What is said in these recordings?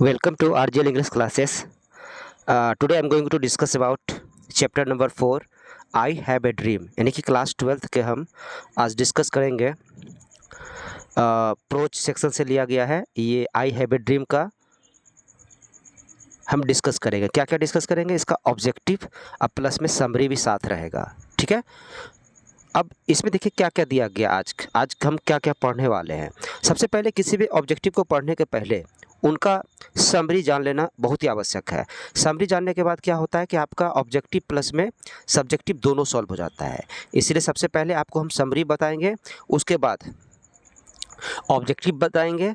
Welcome to RGL English classes. Today I'm going to discuss about chapter number 4 I have a dream यानी कि class 12th के हम आज discuss करेंगे। Approach section से लिया गया है ये आई हैव ए ड्रीम का हम डिस्कस करेंगे। क्या क्या डिस्कस करेंगे, इसका ऑब्जेक्टिव अब प्लस में समरी भी साथ रहेगा। ठीक है, अब इसमें देखिए क्या क्या दिया गया। आज हम क्या क्या पढ़ने वाले हैं। सबसे पहले किसी भी ऑब्जेक्टिव को पढ़ने के पहले उनका समरी जान लेना बहुत ही आवश्यक है। समरी जानने के बाद क्या होता है कि आपका ऑब्जेक्टिव प्लस में सब्जेक्टिव दोनों सॉल्व हो जाता है। इसलिए सबसे पहले आपको हम समरी बताएंगे, उसके बाद ऑब्जेक्टिव बताएंगे,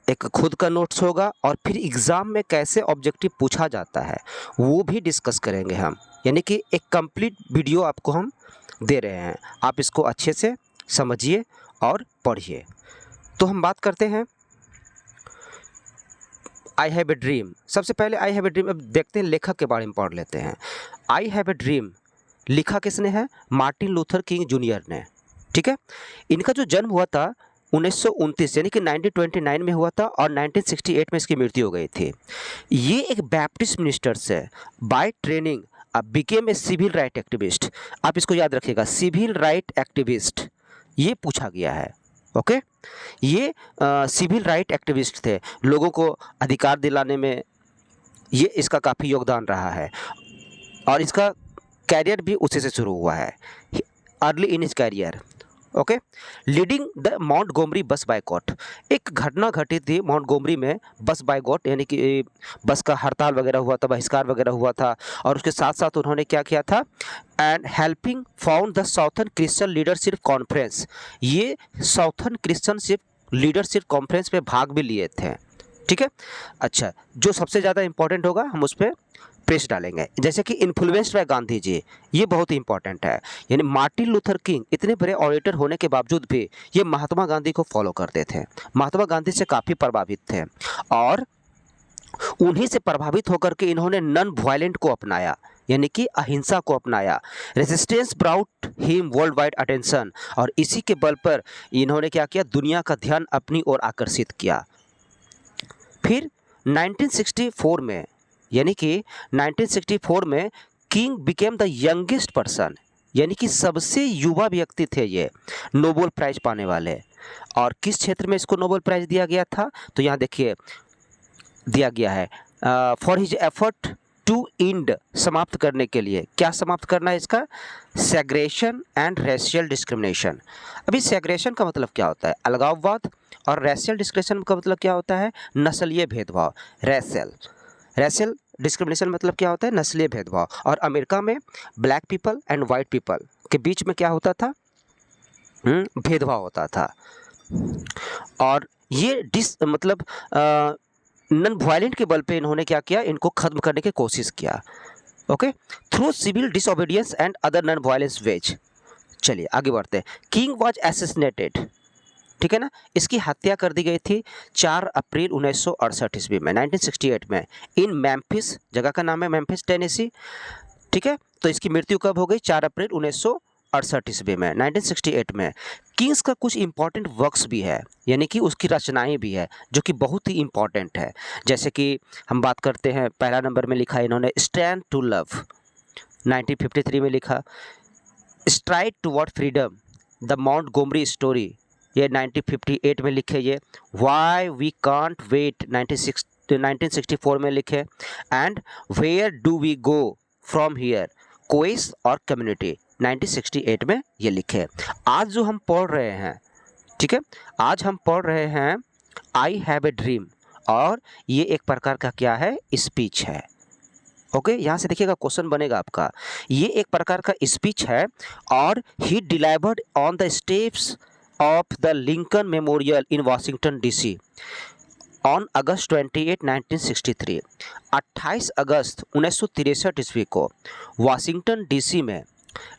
एक खुद का नोट्स होगा और फिर एग्ज़ाम में कैसे ऑब्जेक्टिव पूछा जाता है वो भी डिस्कस करेंगे हम। यानी कि एक कंप्लीट वीडियो आपको हम दे रहे हैं, आप इसको अच्छे से समझिए और पढ़िए। तो हम बात करते हैं आई हैव ए ड्रीम। सबसे पहले आई हैव ए ड्रीम, अब देखते हैं लेखक के बारे में पढ़ लेते हैं। आई हैव ए ड्रीम लिखा किसने है? मार्टिन लूथर किंग जूनियर ने। ठीक है, इनका जो जन्म हुआ था 1929 यानी कि 1929 में हुआ था और 1968 में इसकी मृत्यु हो गई थी। ये एक बैप्टिस्ट मिनिस्टर से by training became a civil right activist. आप इसको याद रखिएगा, सिविल राइट एक्टिविस्ट ये पूछा गया है। ओके, ये सिविल राइट एक्टिविस्ट थे, लोगों को अधिकार दिलाने में ये इसका काफ़ी योगदान रहा है और इसका कैरियर भी उसी से शुरू हुआ है, early in his career. Okay, leading the Montgomery bus boycott. एक घटना घटी थी मॉन्टगोमरी में, बस बायकॉट यानी कि बस का हड़ताल वगैरह हुआ था, बहिष्कार वगैरह हुआ था और उसके साथ साथ उन्होंने क्या किया था, and helping found the southern Christian leadership conference. ये साउथर्न क्रिश्चियनशिप लीडरशिप कॉन्फ्रेंस में भाग भी लिए थे। ठीक है, अच्छा, जो सबसे ज़्यादा इंपॉर्टेंट होगा हम उस पर प्रेस डालेंगे, जैसे कि इन्फ्लुएंस्ड बाय गांधी जी, ये बहुत ही इंपॉर्टेंट है। यानी मार्टिन लूथर किंग इतने बड़े ऑरेटर होने के बावजूद भी ये महात्मा गांधी को फॉलो करते थे, महात्मा गांधी से काफ़ी प्रभावित थे और उन्हीं से प्रभावित होकर के इन्होंने नॉन वायलेंट को अपनाया, यानी कि अहिंसा को अपनाया। Resistance brought him world wide attention, और इसी के बल पर इन्होंने क्या किया, दुनिया का ध्यान अपनी ओर आकर्षित किया। फिर 1964 में, यानी कि 1964 में king became the youngest person, यानी कि सबसे युवा व्यक्ति थे ये नोबेल प्राइज पाने वाले। और किस क्षेत्र में इसको नोबेल प्राइज दिया गया था, तो यहाँ देखिए दिया गया है for his effort to end, समाप्त करने के लिए। क्या समाप्त करना है इसका? Segregation and racial discrimination. अभी सेग्रेशन का मतलब क्या होता है? अलगाववाद, और रेशियल डिस्क्रिमिनेशन का मतलब क्या होता है? नस्लीय भेदभाव। रेशियल डिस्क्रिमिनेशन मतलब क्या होता है? नस्लीय भेदभाव। और अमेरिका में black people and white people के बीच में क्या होता था? भेदभाव होता था। और ये मतलब नॉन वायलेंट के बल पे इन्होंने क्या किया, इनको खत्म करने की कोशिश किया। Okay, through civil disobedience and other non violence ways. चलिए आगे बढ़ते हैं। किंग वाज असैसिनेटेड, ठीक है ना, इसकी हत्या कर दी गई थी 4 अप्रैल 1968 ईस्वी में, 1968 में, इन मेम्फिस, जगह का नाम है मेम्फिस टेनेसी। ठीक है, तो इसकी मृत्यु कब हो गई? 4 अप्रैल 1968 ईस्वी में, 1968 में। किंग्स का कुछ इंपॉर्टेंट वर्क्स भी है, यानी कि उसकी रचनाएं भी है जो कि बहुत ही इंपॉर्टेंट है। जैसे कि हम बात करते हैं, पहला नंबर में लिखा है इन्होंने स्टैंड टू लव, 1953 में लिखा। STRIDE toward freedom, the Montgomery story, ये 1958 में लिखे। ये वाई वी कांट वेट, 1964 में लिखे। And where do we go from here, chaos और कम्युनिटी, 1968 में ये लिखे। आज जो हम पढ़ रहे हैं, ठीक है, आज हम पढ़ रहे हैं आई हैव ए ड्रीम, और ये एक प्रकार का क्या है? स्पीच है। ओके, यहाँ से देखिएगा क्वेश्चन बनेगा आपका, ये एक प्रकार का स्पीच है। और he delivered on the steps of the Lincoln Memorial in Washington DC on August 28, 1963। 28 अगस्त 1963 ईस्वी को वाशिंगटन डीसी में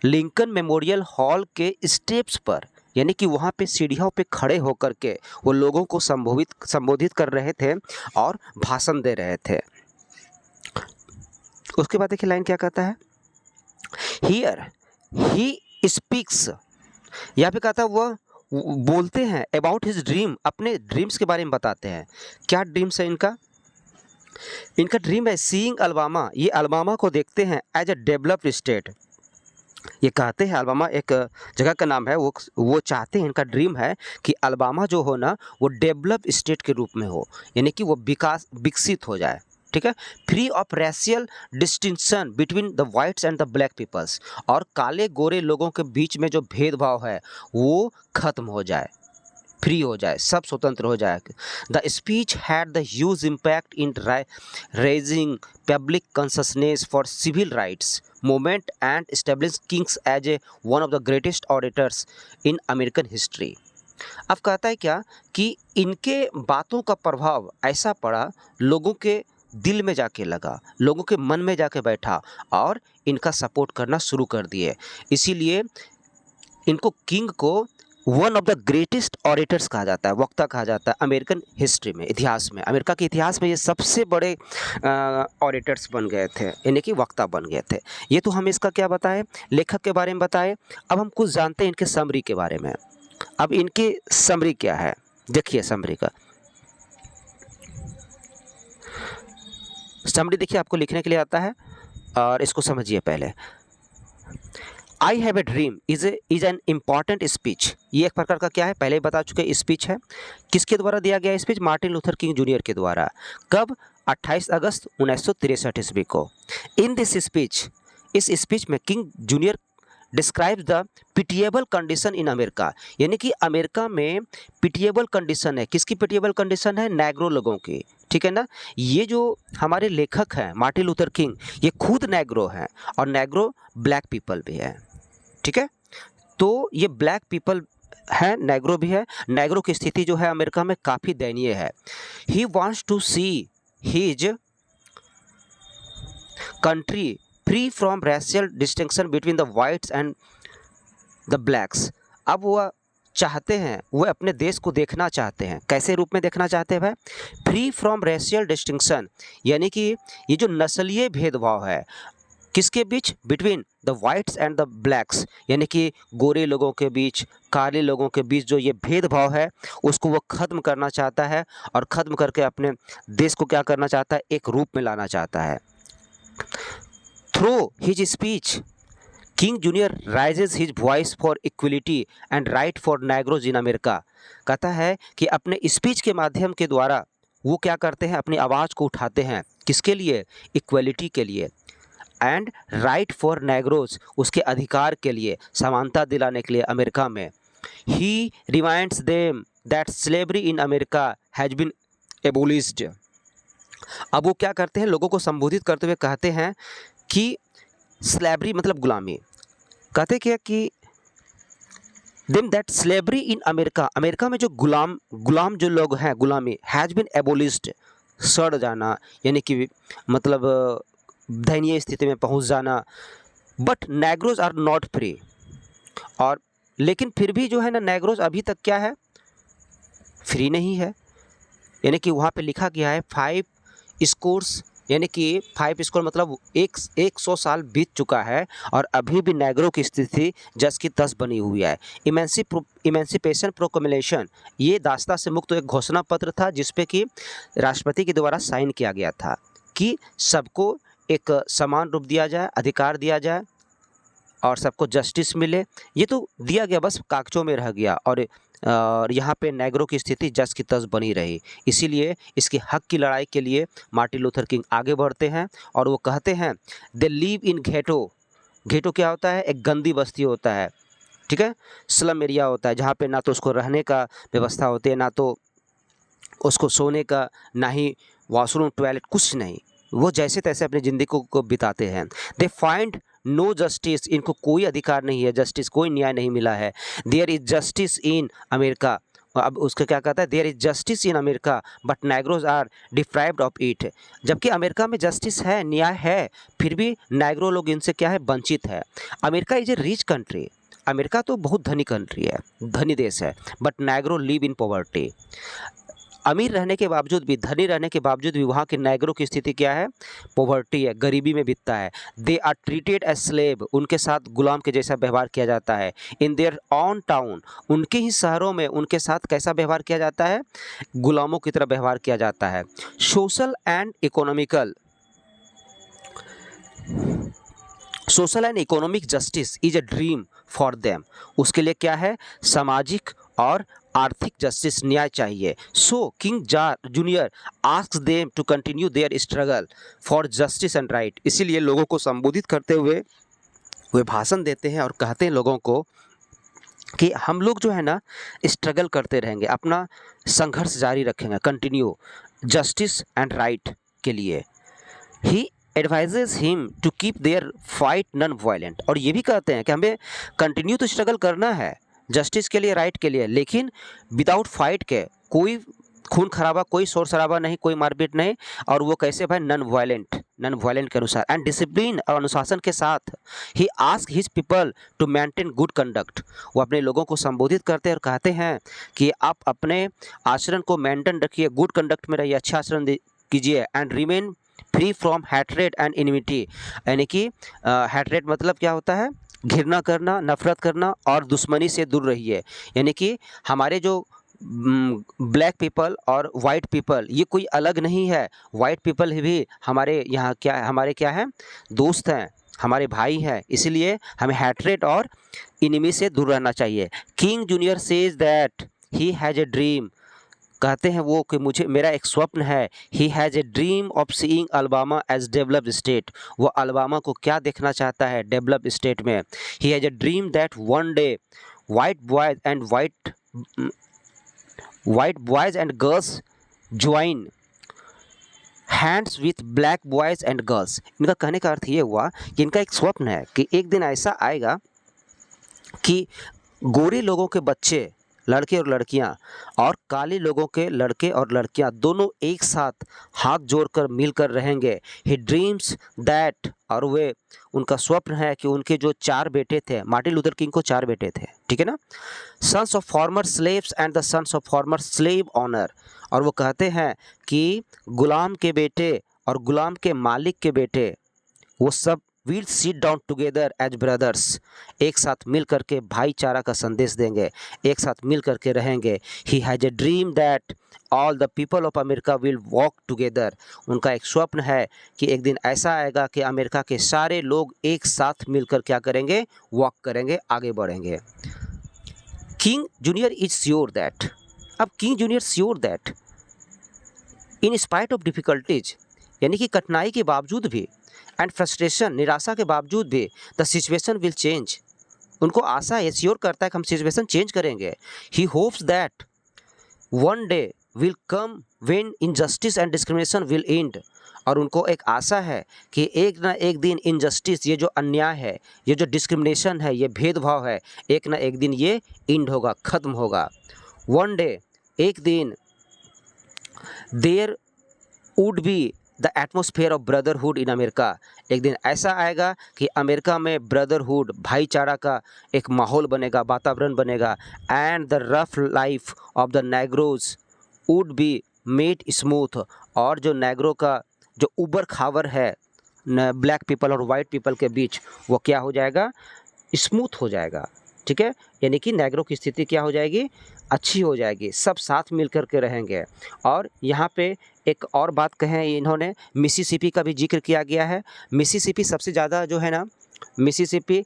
लिंकन मेमोरियल हॉल के स्टेप्स पर, यानी कि वहाँ पे सीढ़ियों पे खड़े होकर के वो लोगों को संबोधित कर रहे थे और भाषण दे रहे थे। उसके बाद देखिए लाइन क्या कहता है, हियर ही स्पीक्स, यहाँ पे कहता है वह बोलते हैं अबाउट हिज ड्रीम, अपने ड्रीम्स के बारे में बताते हैं। क्या ड्रीम्स है इनका? इनका ड्रीम है सीइंग अलबामा, ये अलबामा को देखते हैं एज अ डेवलप्ड स्टेट। ये कहते हैं अलबामा एक जगह का नाम है, वो चाहते हैं, इनका ड्रीम है कि अलबामा जो हो ना वो डेवलप स्टेट के रूप में हो, यानी कि वो विकसित हो जाए। ठीक है, free of racial distinction between the whites and the black peoples, और काले गोरे लोगों के बीच में जो भेदभाव है वो खत्म हो जाए, फ्री हो जाए, सब स्वतंत्र हो जाए। The speech had the huge impact in raising public consciousness for civil rights movement and established Kings as one of the greatest orators in American history। अब कहता है क्या कि इनके बातों का प्रभाव ऐसा पड़ा, लोगों के दिल में जाके लगा, लोगों के मन में जाके बैठा और इनका सपोर्ट करना शुरू कर दिए। इसीलिए इनको किंग को one of the greatest orators कहा जाता है, वक्ता कहा जाता है अमेरिकन हिस्ट्री में, इतिहास में, अमेरिका के इतिहास में ये सबसे बड़े ऑरेटर्स बन गए थे, यानी कि वक्ता बन गए थे। ये तो हम इसका क्या बताएं, लेखक के बारे में बताएं। अब हम कुछ जानते हैं इनके समरी के बारे में। अब इनकी समरी क्या है, देखिए समरी का समरी देखिए, आपको लिखने के लिए आता है और इसको समझिए पहले। आई have a dream is an important speech. ये एक प्रकार का क्या है, पहले ही बता चुके, स्पीच है। किसके द्वारा दिया गया speech? Martin Luther King junior के द्वारा। कब? 28 अगस्त 1963 ईस्वी को। इन दिस स्पीच, इस स्पीच में king junior describes the pitiable condition in America, यानी कि अमेरिका में पिटिएबल कंडीशन है। किसकी पिटिएबल कंडीशन है? नैग्रो लोगों की। ठीक है ना। ये जो हमारे लेखक हैं मार्टिन लूथर किंग, ये खुद नैग्रो हैं और नैग्रो ब्लैक पीपल भी है। ठीक है, तो ये ब्लैक पीपल है, नैग्रो भी है। नैग्रो की स्थिति जो है अमेरिका में काफ़ी दयनीय है। He wants to see his country free from racial distinction between the whites and the blacks. अब वह चाहते हैं, वह अपने देश को देखना चाहते हैं, कैसे रूप में देखना चाहते हैं भाई? फ्री फ्रॉम रेशियल डिस्टिंक्शन, यानी कि ये जो नस्लीय भेदभाव है किसके बीच? Between the whites and the blacks, यानी कि गोरे लोगों के बीच, काले लोगों के बीच जो ये भेदभाव है उसको वो ख़त्म करना चाहता है, और ख़त्म करके अपने देश को क्या करना चाहता है? एक रूप में लाना चाहता है। Through his speech King Junior raises his voice for equality and right for Negroes in America. कहता है कि अपने स्पीच के माध्यम के द्वारा वो क्या करते हैं? अपनी आवाज़ को उठाते हैं, किसके लिए? इक्वलिटी के लिए, एंड राइट फॉर नैग्रोज, उसके अधिकार के लिए, समानता दिलाने के लिए अमेरिका में। He reminds them that slavery in America has been abolished. अब वो क्या करते हैं? लोगों को संबोधित करते हुए कहते हैं कि स्लेवरी मतलब गुलामी। कहते क्या कि them that slavery in America, America में जो गुलाम जो लोग हैं, गुलामी हैज बीन एबोलिश्ड, सड़ जाना, यानी कि मतलब दयनीय स्थिति में पहुंच जाना। But Negroes are not free, और लेकिन फिर भी जो है ना, नैग्रोज अभी तक क्या है? फ्री नहीं है। यानी कि वहाँ पे लिखा गया है 5 स्कोर्स, यानी कि 5 स्कोर मतलब 100 साल बीत चुका है और अभी भी नैग्रो की स्थिति जस की तस बनी हुई है। इमेंसिपेशन प्रोक्लेमेशन, ये दास्ता से मुक्त एक घोषणा पत्र था जिसपे कि राष्ट्रपति के द्वारा साइन किया गया था कि सबको एक समान रूप दिया जाए, अधिकार दिया जाए और सबको जस्टिस मिले। ये तो दिया गया, बस कागजों में रह गया, और यहाँ पे नैग्रो की स्थिति जस की तस बनी रही। इसीलिए इसके हक की लड़ाई के लिए मार्टिन लूथर किंग आगे बढ़ते हैं और वो कहते हैं they live in ghetto. Ghetto क्या होता है? एक गंदी बस्ती होता है। ठीक है, स्लम एरिया होता है जहाँ पे ना तो उसको रहने का व्यवस्था होती है, ना तो उसको सोने का, ना ही वॉशरूम टॉयलेट, कुछ नहीं। वो जैसे तैसे अपनी ज़िंदगी को बिताते हैं। दे फाइंड नो जस्टिस, इनको कोई अधिकार नहीं है, जस्टिस कोई न्याय नहीं मिला है। There is justice in America, अब उसका क्या कहता है? There is justice in America but Negroes are deprived of it. जबकि अमेरिका में जस्टिस है, न्याय है, फिर भी नैग्रो लोग इनसे क्या है? वंचित है। America is a rich country, America तो बहुत धनी कंट्री है, धनी देश है, बट नैग्रो लिव इन पॉवर्टी। अमीर रहने के बावजूद भी, धनी रहने के बावजूद भी वहाँ के नेग्रो की स्थिति क्या है? पॉवर्टी है, गरीबी में बीतता है। They are treated as slave, उनके साथ गुलाम के जैसा व्यवहार किया जाता है। इन देयर ऑन टाउन, उनके ही शहरों में उनके साथ कैसा व्यवहार किया जाता है? गुलामों की तरह व्यवहार किया जाता है। Social and economical, social and economic justice is a dream for them, उसके लिए क्या है? सामाजिक और आर्थिक जस्टिस, न्याय चाहिए। So King Junior asks them to continue their struggle for justice and right, इसीलिए लोगों को संबोधित करते हुए वे भाषण देते हैं और कहते हैं लोगों को कि हम लोग जो है ना स्ट्रगल करते रहेंगे, अपना संघर्ष जारी रखेंगे, कंटिन्यू जस्टिस एंड राइट के लिए। He advises him to keep their fight non violent, और ये भी कहते हैं कि हमें कंटिन्यू तो स्ट्रगल करना है जस्टिस के लिए, राइट के लिए, लेकिन विदाउट फाइट के, कोई खून खराबा, कोई शोर शराबा नहीं, कोई मारपीट नहीं। और वो कैसे भाई? नॉन वायलेंट के अनुसार एंड डिसिप्लिन, और अनुशासन के साथ। He ask his people to maintain good conduct, वो अपने लोगों को संबोधित करते हैं और कहते हैं कि आप अपने आचरण को मेंटेन रखिए, गुड कंडक्ट में रहिए, अच्छा आचरण कीजिए। And remain free from hatred and enmity, यानी कि हैट्रेड मतलब क्या होता है? घृणा करना, नफरत करना, और दुश्मनी से दूर रहिए। यानी कि हमारे जो ब्लैक पीपल और वाइट पीपल, ये कोई अलग नहीं है। वाइट पीपल भी हमारे यहाँ क्या है? हमारे क्या है? दोस्त हैं, हमारे भाई हैं, इसलिए हमें हैट्रेड और इनिमी से दूर रहना चाहिए। King Junior says that he has a dream, कहते हैं वो कि मुझे, मेरा एक स्वप्न है। He has a dream of seeing Alabama as developed state, वो अलबामा को क्या देखना चाहता है? डेवलप्ड स्टेट में। He has a dream that one day white boys and white boys and girls join hands with black boys and girls. इनका कहने का अर्थ ये हुआ कि इनका एक स्वप्न है कि एक दिन ऐसा आएगा कि गोरे लोगों के बच्चे, लड़के और लड़कियां, और काले लोगों के लड़के और लड़कियां दोनों एक साथ हाथ जोड़कर मिलकर रहेंगे। ही ड्रीम्स दैट, और वे, उनका स्वप्न है कि उनके जो 4 बेटे थे, मार्टिन लूथर किंग को 4 बेटे थे, ठीक है ना? Sons of former slaves and the sons of former slave owner, और वो कहते हैं कि गुलाम के बेटे और गुलाम के मालिक के बेटे, वो सब will sit down together as brothers, एक साथ मिल करके भाईचारा का संदेश देंगे, एक साथ मिल करके रहेंगे। ही has a dream that all the people of America will walk together, उनका एक स्वप्न है कि एक दिन ऐसा आएगा कि अमेरिका के सारे लोग एक साथ मिलकर क्या करेंगे? वॉक करेंगे, आगे बढ़ेंगे। King Junior is sure that, अब King Junior sure that in spite of difficulties, यानी कि कठिनाई के बावजूद भी, एंड फ्रस्ट्रेशन, निराशा के बावजूद भी, द सिचुएशन विल चेंज, उनको आशा है, श्योर करता है कि हम सिचुएशन चेंज करेंगे। He hopes that one day will come when injustice and discrimination will end, और उनको एक आशा है कि एक ना एक दिन इनजस्टिस, ये जो अन्याय है, ये जो डिस्क्रिमिनेशन है, ये भेदभाव है, एक ना एक दिन ये एंड होगा, ख़त्म होगा। वन डे, एक दिन, there would be the atmosphere of brotherhood in America, एक दिन ऐसा आएगा कि अमेरिका में ब्रदरहुड, भाईचारा का एक माहौल बनेगा, वातावरण बनेगा। And the rough life of the नेग्रोज would be made smooth, और जो नेग्रो का जो उबर खावर है ब्लैक पीपल और वाइट पीपल के बीच, वो क्या हो जाएगा? स्मूथ हो जाएगा, ठीक है? यानी कि नेग्रो की स्थिति क्या हो जाएगी? अच्छी हो जाएगी, सब साथ मिल कर के रहेंगे। और यहाँ पे एक और बात कहें इन्होंने, मिसिसिपी का भी जिक्र किया गया है। मिसिसिपी सबसे ज़्यादा जो है ना, Mississippi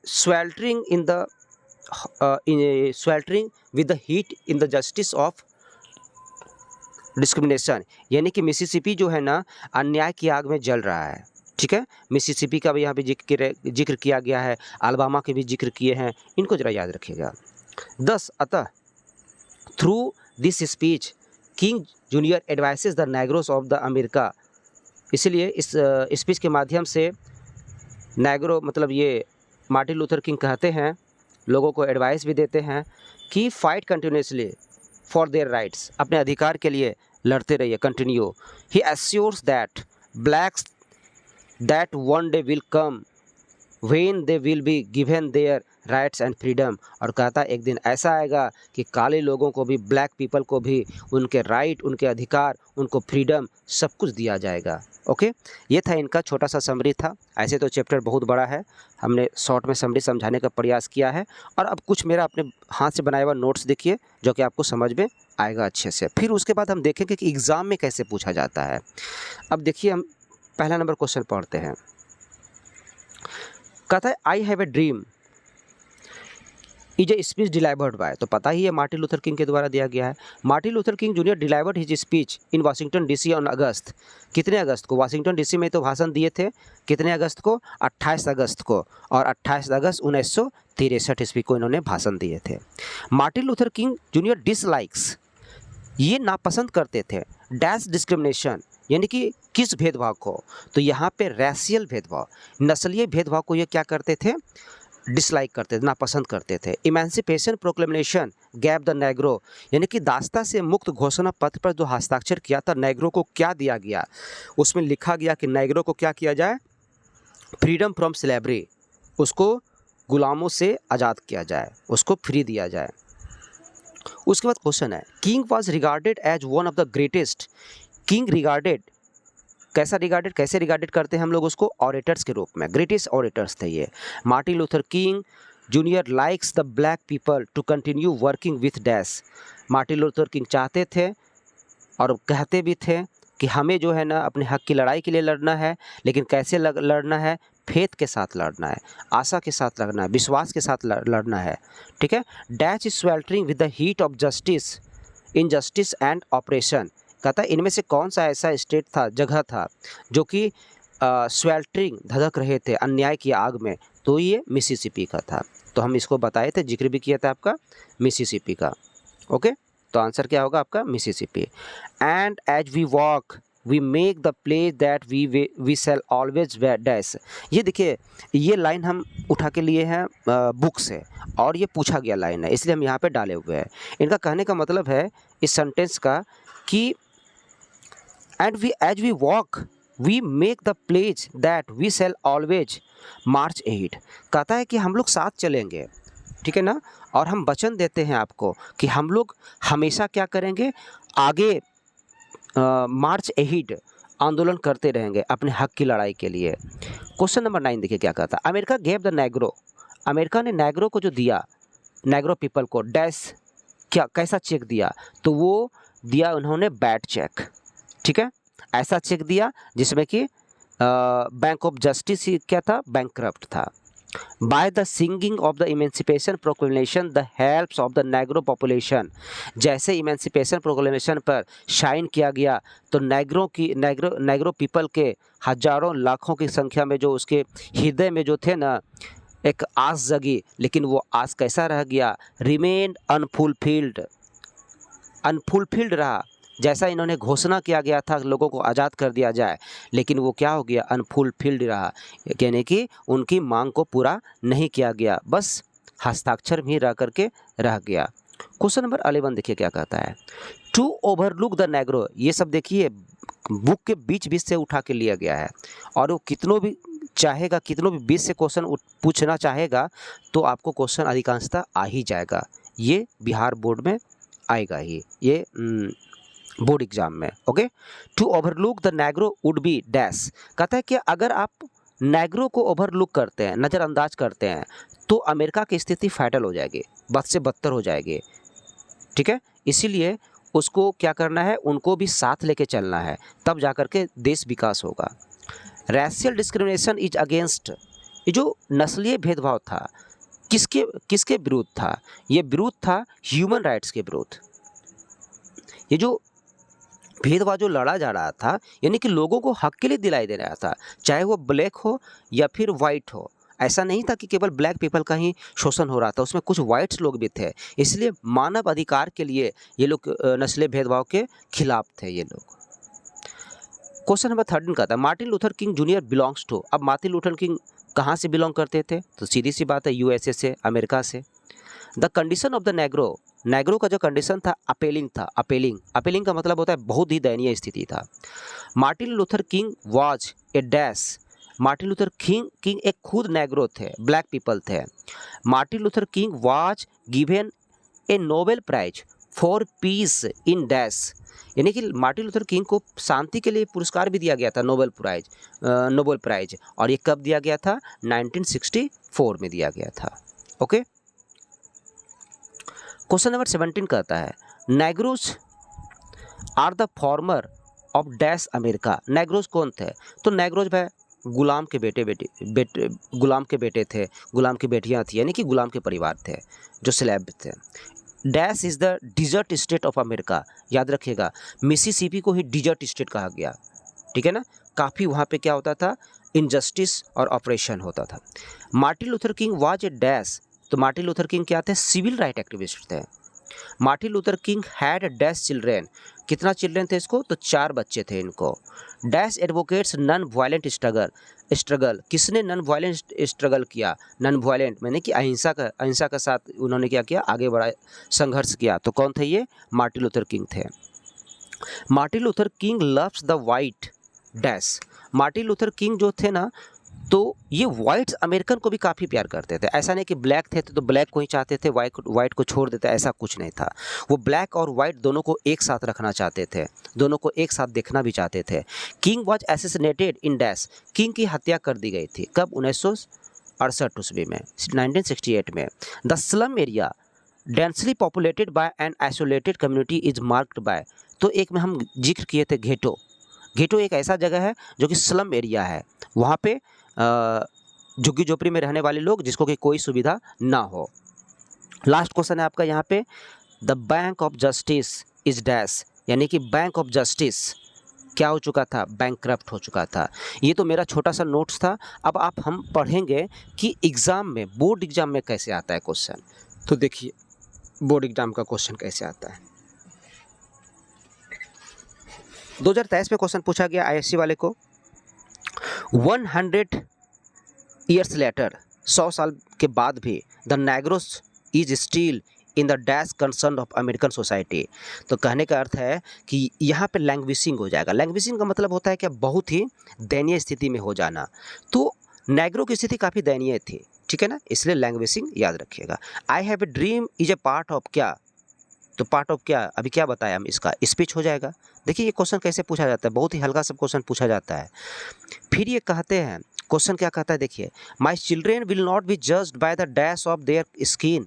sweltering in the sweltering with the heat in the justice of discrimination, यानी कि मिसिसिपी जो है ना अन्याय की आग में जल रहा है, ठीक है? मिसिसिपी का भी यहाँ पे जिक्र किया गया है, अलबामा के भी जिक्र किए हैं, इनको जरा याद रखिएगा। 10 अतः through this speech King Junior advises the negroes of the America, इसलिए इस स्पीच के माध्यम से नेग्रो मतलब ये मार्टिन लूथर किंग कहते हैं, लोगों को एडवाइस भी देते हैं कि fight continuously for their rights, अपने अधिकार के लिए लड़ते रहिए, continue. He assures that blacks that one day will come when they will be given their rights and freedom. और कहता एक दिन ऐसा आएगा कि काले लोगों को भी, ब्लैक पीपल को भी उनके राइट, उनके अधिकार, उनको फ्रीडम सब कुछ दिया जाएगा। ओके, ये था इनका छोटा सा समरी था। ऐसे तो चैप्टर बहुत बड़ा है, हमने शॉर्ट में समरी समझाने का प्रयास किया है। और अब कुछ मेरा अपने हाथ से बनाया हुआ नोट्स देखिए जो कि आपको समझ में आएगा अच्छे से। फिर उसके बाद हम देखेंगे कि एग्ज़ाम में कैसे पूछा जाता है। अब देखिए हम पहला नंबर क्वेश्चन पढ़ते हैं। कहता है आई have a dream is a speech delivered by, तो पता ही है मार्टिन लूथर किंग के द्वारा दिया गया है। Martin Luther King junior delivered his speech in Washington DC on अगस्त, कितने अगस्त को? वाशिंगटन डीसी में तो भाषण दिए थे, कितने अगस्त को? 28 अगस्त को। और 28 अगस्त 1963 ईस्वी को इन्होंने भाषण दिए थे। Martin Luther King junior dislikes, ये नापसंद करते थे, डैश डिस्क्रिमिनेशन, यानी कि किस भेदभाव को? तो यहाँ पे रैशियल भेदभाव, नस्लीय भेदभाव को ये क्या करते थे? डिसलाइक करते थे, नापसंद करते थे। Emancipation proclamation gap the Negro, यानी कि दास्ता से मुक्त घोषणा पत्र पर जो हस्ताक्षर किया था, नेग्रो को क्या दिया गया? उसमें लिखा गया कि नेग्रो को क्या किया जाए? फ्रीडम फ्रॉम स्लेवरी, उसको गुलामों से आज़ाद किया जाए, उसको फ्री दिया जाए। उसके बाद क्वेश्चन है, King was regarded as one of the greatest, King regarded, कैसा रिगार्डेड, कैसे रिगार्डेड करते हैं हम लोग उसको? ऑरेटर्स के रूप में, ग्रेटेस्ट ऑरेटर्स थे ये। Martin Luther King Junior likes the black people to continue working with dash, Martin Luther King चाहते थे और कहते भी थे कि हमें जो है ना अपने हक की लड़ाई के लिए लड़ना है, लेकिन कैसे लड़ना है? फेथ के साथ लड़ना है, आशा के साथ लड़ना है, विश्वास के साथ लड़ना है। ठीक है। Dash is sweltering with the heat of justice, injustice and operation, कहता है इनमें से कौन सा ऐसा स्टेट था, जगह था जो कि स्वेल्टरिंग, धधक रहे थे अन्याय की आग में? तो ये मिसिसिपी का था। तो हम इसको बताए थे, जिक्र भी किया था आपका मिसिसिपी का। ओके, तो आंसर क्या होगा आपका? Mississippi. And as we walk we make the place that we shall always dash, ये देखिए ये लाइन हम उठा के लिए हैं बुक से, और ये पूछा गया लाइन है, इसलिए हम यहाँ पे डाले हुए हैं। इनका कहने का मतलब है इस सेंटेंस का कि and we as we walk we make the pledge that we shall always march ahead, कहता है कि हम लोग साथ चलेंगे, ठीक है ना, और हम वचन देते हैं आपको कि हम लोग हमेशा क्या करेंगे? आगे मार्च एहिड, आंदोलन करते रहेंगे अपने हक की लड़ाई के लिए। क्वेश्चन नंबर 9 देखिए क्या कहता है। America gave the Negro, America ने नेग्रो को जो दिया, नेग्रो पीपल को डैश, क्या कैसा चेक दिया? तो वो दिया उन्होंने बैड चेक। ठीक है, ऐसा चेक दिया जिसमें कि बैंक ऑफ जस्टिस क्या था? बैंकक्रप्ट था। By the singing of the emancipation proclamation the helps of the Negro population, जैसे इमेंसिपेशन प्रोक्लेमेशन पर शाइन किया गया तो नेग्रो पीपल के हजारों लाखों की संख्या में जो उसके हृदय में जो थे ना एक आस जगी, लेकिन वो आस कैसा रह गया? रिमेन अनफुलफिल्ड, अनफुलफिल्ड रहा। जैसा इन्होंने घोषणा किया गया था लोगों को आज़ाद कर दिया जाए, लेकिन वो क्या हो गया? अनफुलफिल्ड रहा, यानी कि उनकी मांग को पूरा नहीं किया गया, बस हस्ताक्षर भी रह करके रह गया। क्वेश्चन नंबर 11 देखिए क्या कहता है। टू ओवरलुक द नेग्रो, ये सब देखिए बुक के बीच बीच से उठा के लिया गया है, और वो कितनों भी चाहेगा, कितनों भी बीच से क्वेश्चन पूछना चाहेगा तो आपको क्वेश्चन अधिकांशतः आ ही जाएगा। ये बिहार बोर्ड में आएगा ही, ये बोर्ड एग्जाम में। Okay, to overlook the negro would be dash, कहता है कि अगर आप नेग्रो को ओवरलुक करते हैं, नज़रअंदाज करते हैं, तो अमेरिका की स्थिति फैटल हो जाएगी, बद से बदतर हो जाएगी। ठीक है, इसीलिए उसको क्या करना है? उनको भी साथ लेके चलना है, तब जाकर के देश विकास होगा। रैशियल डिस्क्रिमिनेशन इज अगेंस्ट, ये जो नस्लीय भेदभाव था किसके किसके विरुद्ध था? ये विरुद्ध था ह्यूमन राइट्स के विरुद्ध। ये जो भेदभाव जो लड़ा जा रहा था, यानी कि लोगों को हक के लिए दिलाई दे रहा था, चाहे वो ब्लैक हो या फिर वाइट हो। ऐसा नहीं था कि केवल ब्लैक पीपल का ही शोषण हो रहा था, उसमें कुछ वाइट्स लोग भी थे। इसलिए मानव अधिकार के लिए ये लोग नस्लीय भेदभाव के खिलाफ थे ये लोग। क्वेश्चन नंबर 13 का था, Martin Luther King Junior belongs to, अब मार्टिन लूथर किंग कहाँ से बिलोंग करते थे? तो सीधी सी बात है यूएसए से, अमेरिका से। The condition of the Negro, Negro का जो कंडीशन था अपेलिंग था। अपेलिंग का मतलब होता है बहुत ही दयनीय स्थिति था। Martin Luther King was a dash Martin Luther King एक खुद नेग्रो थे, ब्लैक पीपल थे। Martin Luther King was given a Nobel prize for peace in dash, यानी कि मार्टिन लूथर किंग को शांति के लिए पुरस्कार भी दिया गया था, नोबेल प्राइज। और ये कब दिया गया था? 1964 में दिया गया था। ओके, क्वेश्चन नंबर 17 कहता है negroes are the former of dash America. Negroes कौन थे? तो नेग्रोज भाई गुलाम के गुलाम के बेटे थे, गुलाम की बेटियां थी, यानी कि गुलाम के परिवार थे जो स्लेव थे। Dash is the dessert state of America. याद रखिएगा, मिसिसिपी को ही डिजर्ट स्टेट कहा गया, ठीक है ना। काफ़ी वहाँ पे क्या होता था? इनजस्टिस और ऑपरेशन होता था। Martin Luther King was a dash, तो मार्टिन लूथर किंग क्या थे? सिविल राइट एक्टिविस्ट थे। Martin Luther king had dash children. कितना चिल्ड्रेन थे इसको? तो 4 बच्चे थे इनको। Dash advocates non violent struggle. किसने नॉन वायलेंट स्ट्रगल किया? नॉन वायलेंट मैंने कि अहिंसा का साथ उन्होंने क्या किया? आगे बढ़ा, संघर्ष किया। तो कौन थे ये? मार्टिन लूथर किंग थे। Martin Luther king loves the white dash. Martin Luther king जो थे ना, तो ये वाइट्स अमेरिकन को भी काफ़ी प्यार करते थे। ऐसा नहीं कि ब्लैक थे तो ब्लैक को ही चाहते थे, वाइट को छोड़ देते, ऐसा कुछ नहीं था। वो ब्लैक और वाइट दोनों को एक साथ रखना चाहते थे, दोनों को एक साथ देखना भी चाहते थे। King was assassinated in dash. King की हत्या कर दी गई थी। कब? 1968 ईस्वी में, 1968 में। The slum area densely populated by an isolated community is marked by. तो एक में हम जिक्र किए थे घेटो। घेटो एक ऐसा जगह है जो कि स्लम एरिया है, वहाँ पे झुग्गी झोपड़ी में रहने वाले लोग जिसको कि कोई सुविधा ना हो। लास्ट क्वेश्चन है आपका यहाँ पे, the bank of justice is dash, यानी कि बैंक ऑफ जस्टिस क्या हो चुका था? बैंकक्रप्ट हो चुका था। ये तो मेरा छोटा सा नोट्स था। अब हम पढ़ेंगे कि एग्ज़ाम में, बोर्ड एग्जाम में कैसे आता है क्वेश्चन। तो देखिए बोर्ड एग्जाम का क्वेश्चन कैसे आता है। 2023 में क्वेश्चन पूछा गया आईएससी वाले को, 100 ईयर्स लेटर, 100 साल के बाद भी the negroes is still in the dash concern of American society. तो कहने का अर्थ है कि यहाँ पे लैंग्विशिंग हो जाएगा। लैंग्विशिंग का मतलब होता है कि बहुत ही दयनीय स्थिति में हो जाना। तो नेग्रो की स्थिति काफ़ी दयनीय थी, ठीक है ना, इसलिए लैंग्विशिंग याद रखिएगा। आई have a dream is a part of क्या? तो पार्ट ऑफ क्या? अभी क्या बताया हम, इसका स्पीच हो जाएगा। देखिए ये क्वेश्चन कैसे पूछा जाता है, बहुत ही हल्का सब क्वेश्चन पूछा जाता है। फिर ये कहते हैं, क्वेश्चन क्या कहता है देखिए, my children will not be judged by the dash of their skin.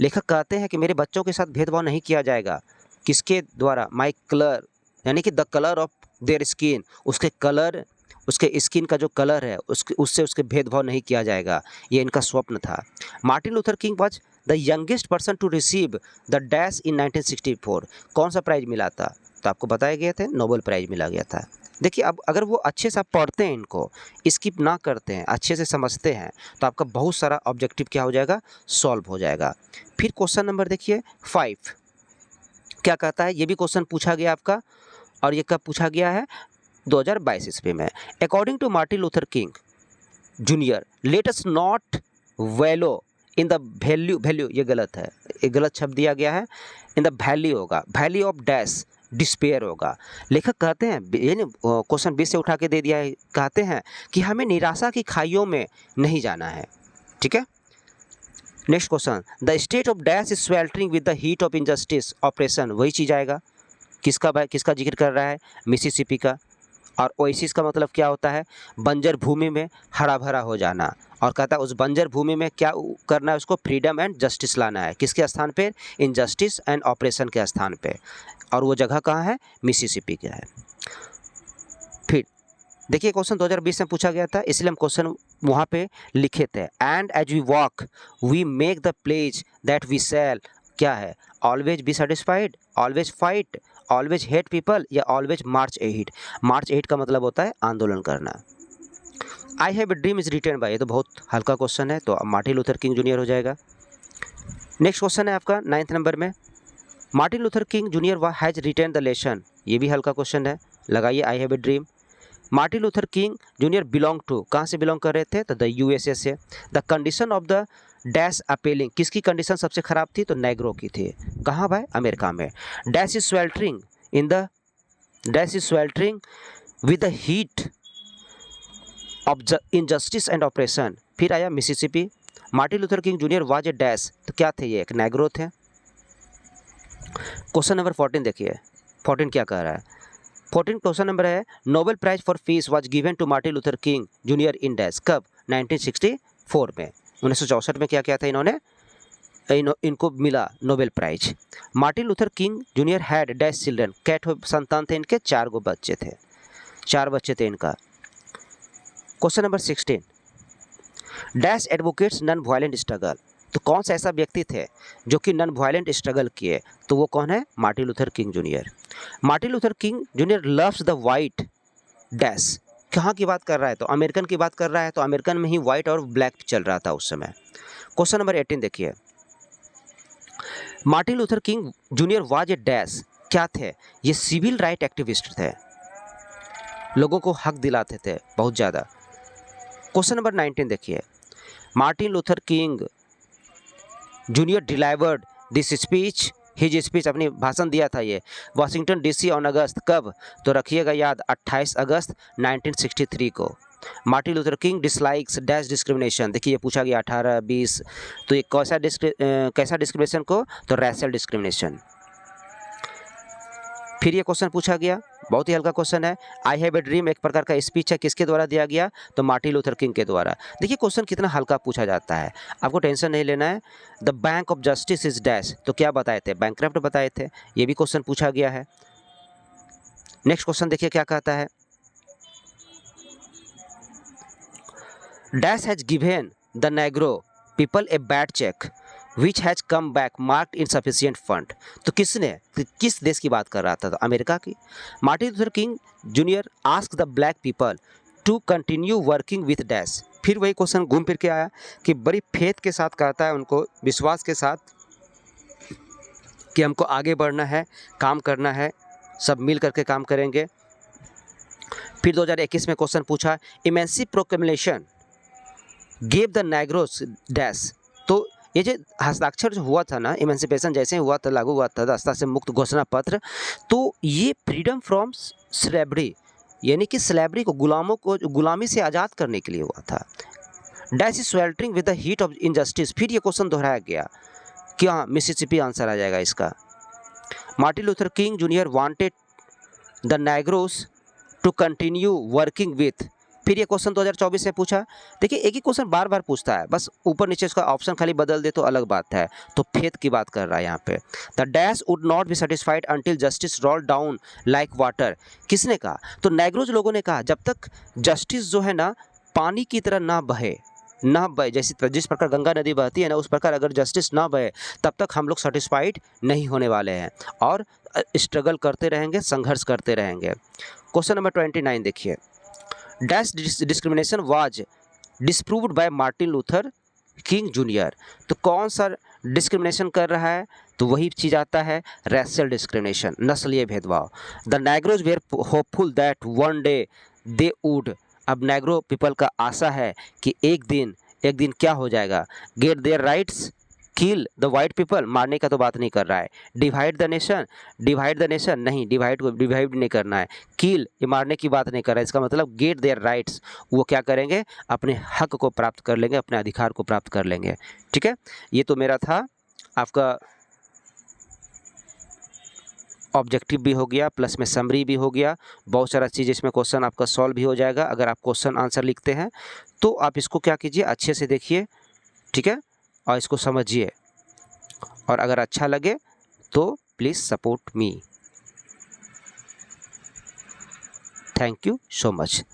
लेखक कहते हैं कि मेरे बच्चों के साथ भेदभाव नहीं किया जाएगा। किसके द्वारा? माई कलर, यानी कि the colour of their skin, उसके कलर, उसके स्किन का जो कलर है उससे भेदभाव नहीं किया जाएगा। ये इनका स्वप्न था। Martin Luther King was the youngest person to receive the dash in 1964। कौन सा प्राइज मिला था? तो आपको बताया गया था, नोबेल प्राइज मिला गया था। देखिए अब अगर वो अच्छे से आप पढ़ते हैं, इनको स्किप ना करते हैं, अच्छे से समझते हैं, तो आपका बहुत सारा ऑब्जेक्टिव क्या हो जाएगा? सॉल्व हो जाएगा। फिर क्वेश्चन नंबर देखिए 5 क्या कहता है, ये भी क्वेश्चन पूछा गया आपका, और ये कब पूछा गया है? 2022 ईस्वी में। According to Martin Luther King Junior, let us not wallow in the value, ये गलत है, ये गलत शब्द दिया गया है। इन द वैली होगा, वैली ऑफ डैश डिस्पेयर होगा। लेखक कहते हैं, ये क्वेश्चन 20 से उठा के दे दिया है, कहते हैं कि हमें निराशा की खाइयों में नहीं जाना है, ठीक है। Next question, the state of dash is sweltering with the heat of injustice operation, वही चीज़ आएगा। किसका जिक्र कर रहा है? मिसिसिपी का। और ओएसिस का मतलब क्या होता है? बंजर भूमि में हरा भरा हो जाना। और कहता है उस बंजर भूमि में क्या करना है उसको? फ्रीडम एंड जस्टिस लाना है। किसके स्थान पे? इनजस्टिस एंड ऑपरेशन के स्थान पे। और वो जगह कहाँ है? मिसिसिपी का है। फिर देखिए क्वेश्चन 2020 में पूछा गया था, इसलिए हम क्वेश्चन वहाँ पे लिखे थे। And as we walk we make the pledge that we shall, क्या है? Always be satisfied, always fight, always hate people, या always march ahead. March ahead का मतलब होता है आंदोलन करना। I have a dream is written by, ये तो बहुत हल्का क्वेश्चन है, तो मार्टिन लूथर किंग जूनियर हो जाएगा। नेक्स्ट क्वेश्चन है आपका 9th नंबर में, Martin Luther King Junior has written the lesson, ये भी हल्का क्वेश्चन है, लगाइए I have a dream. Martin Luther King Junior belong to, कहाँ से बिलोंग कर रहे थे? तो द यूएसए से। The condition of the dash appealing, किसकी कंडीशन सबसे खराब थी? तो नेग्रो की थी। कहाँ भाई? अमेरिका में। Dash is sweltering in the, dash is sweltering with the heat injustice and operation. फिर आया Mississippi. Martin Luther King junior was a dash, तो क्या थे ये, एक नेग्रो थे। क्वेश्चन नंबर 14 देखिए, 14 क्या कह रहा है। 14 क्वेश्चन नंबर है, Nobel prize for peace was given to Martin Luther King Junior in dash, कब, 1964 में। 1964 में क्या किया था इन्होंने, इनको मिला Nobel prize. Martin Luther King Junior had dash children, कैट संतान थे इनके, 4 गो बच्चे थे, 4 बच्चे थे इनका। Question number 16, dash advocates non violent struggle, तो कौन सा ऐसा व्यक्ति थे जो कि नॉन वायलेंट स्ट्रगल किए, तो वो कौन है, Martin Luther King junior. Martin Luther King junior loves the white dash, कहाँ की बात कर रहा है, तो अमेरिकन की बात कर रहा है, तो अमेरिकन में ही वाइट और ब्लैक चल रहा था उस समय। क्वेश्चन नंबर 18 देखिए, Martin Luther King junior was a dash, क्या थे, ये सिविल राइट एक्टिविस्ट थे, लोगों को हक दिलाते थे बहुत ज़्यादा। क्वेश्चन नंबर 19 देखिए, Martin Luther King junior delivered this speech, his speech, अपनी भाषण दिया था ये वाशिंगटन डीसी ऑन अगस्त, कब, तो रखिएगा याद 28 अगस्त 1963 को। Martin Luther king dislikes dash discrimination, देखिए ये पूछा गया 18-20, तो ये कैसा डिस्क्रिमिनेशन को, तो रैशियल डिस्क्रिमिनेशन। फिर ये क्वेश्चन पूछा गया, बहुत ही हल्का क्वेश्चन है, आई हैव ए ड्रीम एक प्रकार का स्पीच है, किसके द्वारा दिया गया, तो मार्टिन लूथर किंग के द्वारा। देखिए क्वेश्चन कितना हल्का पूछा जाता है, आपको टेंशन नहीं लेना है। The bank of justice is dash, तो क्या बताए थे, बैंकक्रप्ट बताए थे, ये भी क्वेश्चन पूछा गया है। नेक्स्ट क्वेश्चन देखिए क्या कहता है, dash has given the negro people a bad cheque which has come back marked insufficient fund, तो किसने, किस देश की बात कर रहा था, तो अमेरिका की। Martin Luther King Junior ask the black people to continue working with dash, फिर वही क्वेश्चन घूम फिर के आया कि बड़ी फेथ के साथ कहता है उनको, विश्वास के साथ कि हमको आगे बढ़ना है, काम करना है, सब मिल करके काम करेंगे। फिर 2021 में क्वेश्चन पूछा, इमेंसी Proclamation gave the Negroes dash, तो ये जो हस्ताक्षर जो हुआ था ना, इमेंसिपेशन जैसे ही हुआ था, लागू हुआ था दास्ता से मुक्त घोषणा पत्र, तो ये फ्रीडम फ्रॉम स्लेवरी, यानी कि स्लेवरी को, गुलामों को गुलामी से आज़ाद करने के लिए हुआ था। Dash is sweltering with the heat of injustice, फिर ये क्वेश्चन दोहराया गया, क्या मिसिसिपी आंसर आ जाएगा इसका। Martin Luther King Junior wanted the negroes to continue working with, फिर ये क्वेश्चन 2024 में पूछा। देखिए एक ही क्वेश्चन बार बार पूछता है, बस ऊपर नीचे इसका ऑप्शन खाली बदल दे तो अलग बात है, तो फेथ की बात कर रहा है यहाँ पे। The dash would not be satisfied until justice roll down like water, किसने कहा, तो नेग्रोज लोगों ने कहा जब तक जस्टिस जो है ना पानी की तरह ना बहे, जिस प्रकार गंगा नदी बहती है ना, उस प्रकार अगर जस्टिस ना बहे तब तक हम लोग सेटिस्फाइड नहीं होने वाले हैं और स्ट्रगल करते रहेंगे, संघर्ष करते रहेंगे। क्वेश्चन नंबर 29 देखिए, dash discrimination was disproved by Martin Luther King Junior, तो कौन सा डिस्क्रिमिनेशन कर रहा है, तो वही चीज़ आता है रैशियल डिस्क्रिमिनेशन, नस्लीय भेदभाव। The negroes were hopeful that one day they would, अब नेग्रो पीपल का आशा है कि एक दिन क्या हो जाएगा, get their rights, kill the white people, मारने का तो बात नहीं कर रहा है, डिवाइड द नेशन नहीं, डिवाइड नहीं करना है, किल ये मारने की बात नहीं कर रहा है, इसका मतलब गेट देयर राइट्स, वो क्या करेंगे, अपने हक को प्राप्त कर लेंगे, अपने अधिकार को प्राप्त कर लेंगे। ठीक है, ये तो मेरा था आपका ऑब्जेक्टिव भी हो गया, प्लस में समरी भी हो गया, बहुत सारा चीज़ इसमें क्वेश्चन आपका सॉल्व भी हो जाएगा। अगर आप क्वेश्चन आंसर लिखते हैं तो आप इसको क्या कीजिए, अच्छे से देखिए, ठीक है, और इसको समझिए, और अगर अच्छा लगे तो please support me. Thank you so much.